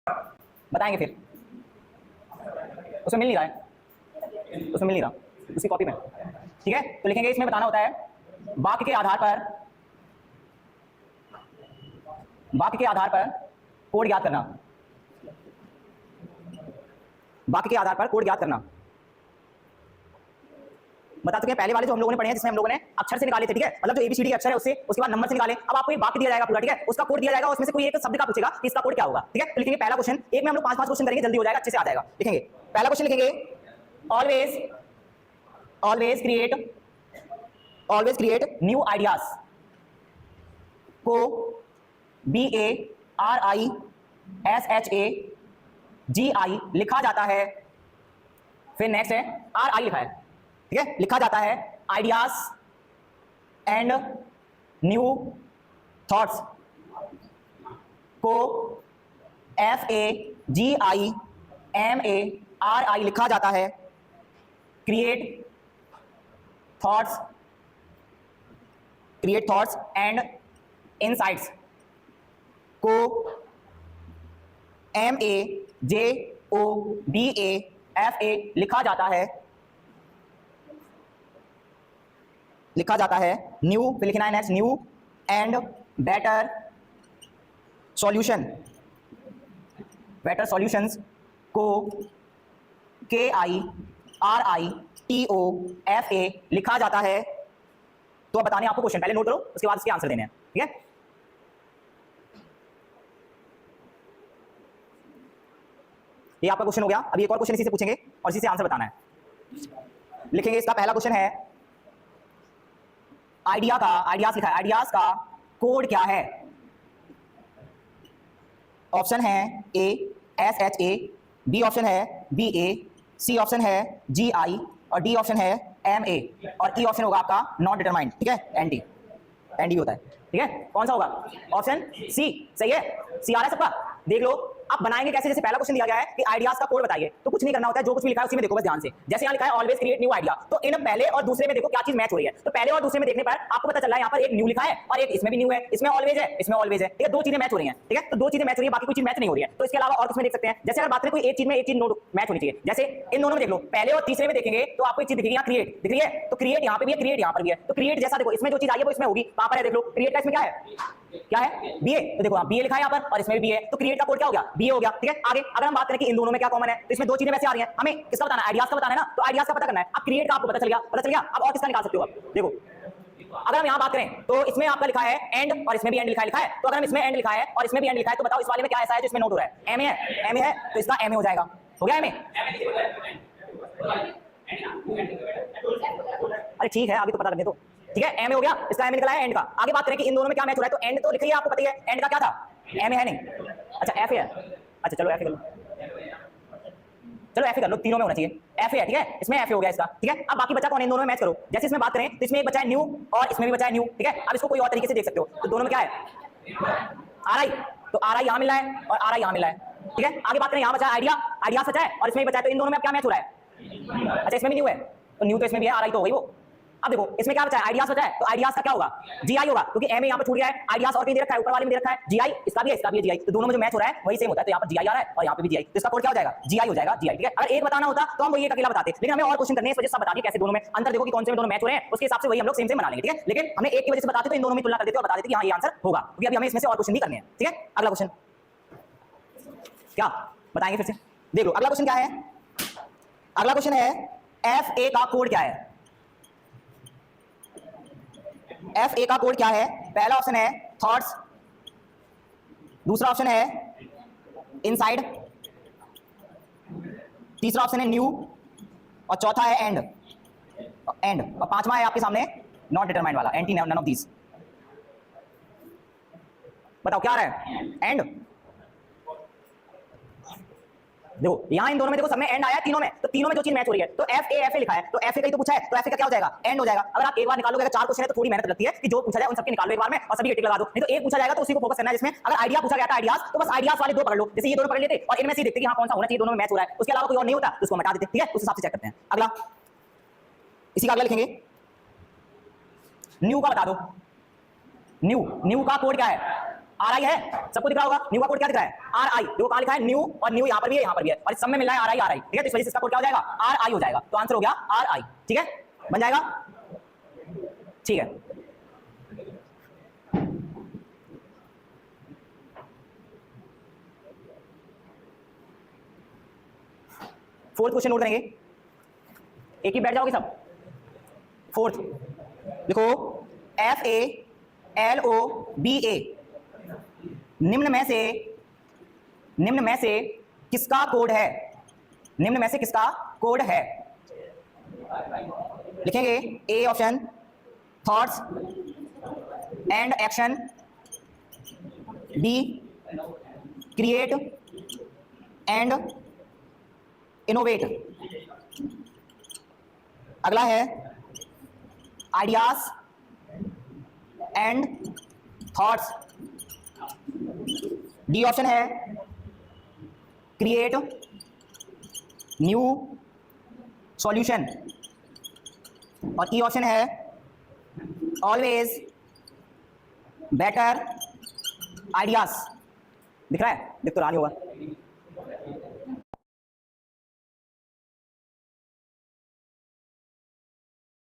बताएंगे फिर। उसमें मिल नहीं रहा है, उसमें मिल नहीं रहा उसकी कॉपी में। ठीक है, तो लिखेंगे इसमें बताना होता है वाक्य के आधार पर, वाक्य के आधार पर कोड ज्ञात करना, वाक्य के आधार पर कोड ज्ञात करना। बता चुके हैं पहले वाले जो हम लोगों ने पढ़े हैं, जिसमें हम लोगों ने अक्षर से निकाले थे। ठीक है, मतलब जो एबीसीडी अक्षर है उससे, उसके बाद नंबर से निकाले। अब आपको एक वाक्य दिया जाएगा पूरा, ठीक है, उसका कोड दिया जाएगा, उसमें से कोई एक शब्द का पूछेगा कि इसका कोड क्या होगा। ठीक है, तो लिखेंगे पहला क्वेश्चन, एक में हम लोग 5-5 क्वेश्चन करेंगे, जल्दी हो जाएगा, अच्छे से आ जाएगा। लिखेंगे पहला क्वेश्चन, लिखेंगे ऑलवेज क्रिएट न्यू आइडियाज को BARISHAGI लिखा जाता है। फिर नेक्स्ट है RI लिखा है, ठीक है, लिखा जाता है आइडियाज एंड न्यू थॉट्स को FAGIMARI लिखा जाता है। क्रिएट थॉट्स एंड इनसाइट्स को MAJOBAFA लिखा जाता है न्यू, फिर लिखना है next, new and better solutions को KIRITOFA लिखा जाता है। तो अब बताने आपको क्वेश्चन, पहले नोट करो, उसके बाद इसके आंसर देने हैं। ठीक है, ये आपका क्वेश्चन हो गया। अब एक और क्वेश्चन इसी से पूछेंगे और इसी से आंसर बताना है। लिखेंगे इसका पहला क्वेश्चन है आइडियाज लिखा है, आइडियाज का कोड क्या है। ऑप्शन है A SHA, B ऑप्शन है BA, C ऑप्शन है GI और D ऑप्शन है MA और E ऑप्शन होगा आपका नॉट डिटरमाइंड। ठीक है, ND होता है। ठीक है, कौन सा होगा? ऑप्शन C सही है। C आ रहा है सबका, देख लो। आप बनाएंगे कैसे? जैसे पहला क्वेश्चन दिया गया है कि आइडियाज का कोड बताइए, तो कुछ नहीं करना होता है, जो कुछ भी लिखा है उसी में देखो बस ध्यान से। जैसे यहाँ लिखा है ऑलवेज क्रिएट न्यू आइडिया, तो इन पहले और दूसरे में देखो क्या चीज मैच हो रही है। तो पहले और दूसरे में देखने पर आपको पता चल रहा है यहाँ पर एक न्यू लिखा है और एक इसमें भी न्यू है, इसमें ऑलवेज है, इसमें ऑलवेज है। ठीक है, दो चीजें मैच हो रही हैं। ठीक है, तो दो चीजें मैच हो रही है, बाकी कोई चीज मैच नहीं हो रही है। तो इसके अलावा और किसमें देख सकते हैं? जैसे अगर बात करें कोई एक चीज में एक चीज नोट मैच होनी चाहिए, जैसे इन दोनों में देख लो, पहले और तीसरे में देखेंगे तो आपको एक चीज दिखेगी, यहाँ क्रिएट दिख रही है, तो क्रिएट यहाँ पे भी है, क्रिएट यहाँ पर भी है। तो क्रिएट जैसा देखो, इसमें जो चीज आई है वो इसमें होगी, वहां पर है, देख लो क्रिएट का इसमें क्या है, क्या है BA। तो देखो BA लिखा है यहाँ पर और इसमें भी BA है, तो क्रिएट का कोड क्या हो गया? BA हो गया। ठीक है, आगे अगर हम बात करें कि इन दोनों में क्या कॉमन है, तो इसमें दो चीजें वैसे आ रही हैं, हमें किसका बताना है? आइडियाज का बताना है ना, तो आइडियाज का पता करना है। अब क्रिएट का आपको पता चल गया, अब और किसका निकाल सकते हो? अब देखो अगर हम यहाँ बात करें तो इसमें आपका लिखा है एंड और इसमें भी एंड लिखा है। तो अगर हम इसमें एंड लिखा है और इसमें भी एंड लिखा है, तो बताओ इस वाले में क्या ऐसा है जो इसमें नोट हो रहा है? MA है, तो इसका MA हो जाएगा। हो गया MA? अरे ठीक है, आगे तो पता करने दो। ठीक है, MA हो गया, इसका MA निकला है एंड का। आगे बात करें कि इन दोनों में क्या मैच हो रहा है, तो एंड तो लिख लिया, आपको पता ही है एंड का क्या था, MA है नहीं। अच्छा FA है, अच्छा चलो FA कर लो, चलो FA कर लो, तीनों में होना चाहिए FA है। ठीक है, इसमें FA हो गया इसका। ठीक है, अब बाकी बचा कौन? इन दोनों में मैच करो। जैसे इसमें बात करें तो इसमें एक बचा है न्यू और इसमें भी बचा है न्यू। ठीक है, अब इसको कोई और तरीके से देख सकते हो, तो दोनों में क्या है? RI, तो RI यहाँ मिला है और RI यहाँ मिला है। ठीक है, आगे बात करें, यहाँ बचा है आइडिया बचा है और इसमें भी बचा है, तो इन दोनों में क्या मैच हो रहा है? अच्छा इसमें भी न्यू है, तो न्यू तो इसमें भी है, RI तो हो गई वो। अब देखो इसमें क्या बचा है? आइडियाज बचा है, तो आइडियाज का क्या होगा? GI होगा, क्योंकि MA यहाँ पर छूट गया है, आइडियाज और कहीं दे रखा है, ऊपर वाले में दे रखा है GI, इसका भी है GI, तो दोनों में जो मैच हो रहा है वही सेम होता है। तो यहाँ पर GI आ रहा है और यहाँ पे भी GI, तो इसका कोड क्या हो जाएगा? GI हो जाएगा, GI। ठीक है, अगर एक बताना होता तो हम वही एक अकेला बताते, लेकिन हमें और क्वेश्चन करने हैं, इस वजह से सब बता दिए कैसे दोनों में अंतर देखो कि कौन से में दोनों मैच हो रहे हैं, उसके हिसाब से वही हम लोग सेम बना लेंगे। ठीक है, लेकिन हमें एक की वजह से बताते तो इन दोनों में तुलना कर देते और बता देते कि हाँ ये आंसर होगा, क्योंकि अभी हमें इसमें से और क्वेश्चन भी करने हैं। ठीक है, अगला क्वेश्चन क्या बताएंगे फिर से, देख लो अगला क्वेश्चन क्या है। अगला क्वेश्चन है FA का कोड क्या है? FA का कोड क्या है? पहला ऑप्शन है थॉट्स, दूसरा ऑप्शन है इनसाइड, तीसरा ऑप्शन है न्यू और चौथा है एंड और पांचवा है आपके सामने नॉट डिटरमाइंड वाला, एंटी नन ऑफ दीस। बताओ क्या आ रहा है? एंड। देखो यहाँ इन दोनों में देखो सब में एंड आया है, तीनों में, तो तीनों में जो चीज मैच हो रही है, तो FA लिखा है, तो FA का ही तो पूछा है, तो FA का क्या हो जाएगा? एंड हो जाएगा। अगर आप एक बार निकालोगे, अगर 4 क्वेश्चन है तो थोड़ी मेहनत लगती है कि जो पूछा जाए उन सबके निकालो एक बार में और सभी टिक लगा दो, नहीं तो एक पूछा जाएगा तो उसी को फोकस करना है। जिसमें अगर आइडिया पूछा गया था आइडियाज, तो बस आइडियाज वाले दो पकड़ लो, जैसे ये दोनों पकड़ लेते और इनमें से देखते कि हाँ कौन सा होना चाहिए, दोनों में मैच हो रहा है, उसके अलावा कोई और नहीं होता तो उसको हटा देते। ठीक है, उस हिसाब से चेक करते हैं। अगला, इसी का अगला लिखेंगे, न्यू का बता दो। न्यू का कोड क्या है? आर आई है, सबको दिख रहा होगा। न्यू का कोड क्या दिख रहा है? आर आई। देखो कहां लिखा है? न्यू, और न्यू यहां पर भी है, यहां पर भी है, और इस सब में मिल रहा है आर आई आर आई, ठीक है। तो इस वजह से इसका कोड क्या हो जाएगा? आर आई हो जाएगा। तो आंसर हो गया आर आई, ठीक है, बन जाएगा, ठीक है। फोर्थ क्वेश्चन नोट करेंगे, एक ही बैठ जाओगे सब। फोर्थ देखो, F A L O B A, निम्न में से किसका कोड है? निम्न में से किसका कोड है? लिखेंगे A option thoughts and action, be create and innovate, अगला है ideas and thoughts, D option है क्रिएट न्यू सॉल्यूशन, और ई ऑप्शन है ऑलवेज बेटर आइडियाज। दिख रहा है? दिख तो रहा नहीं होगा।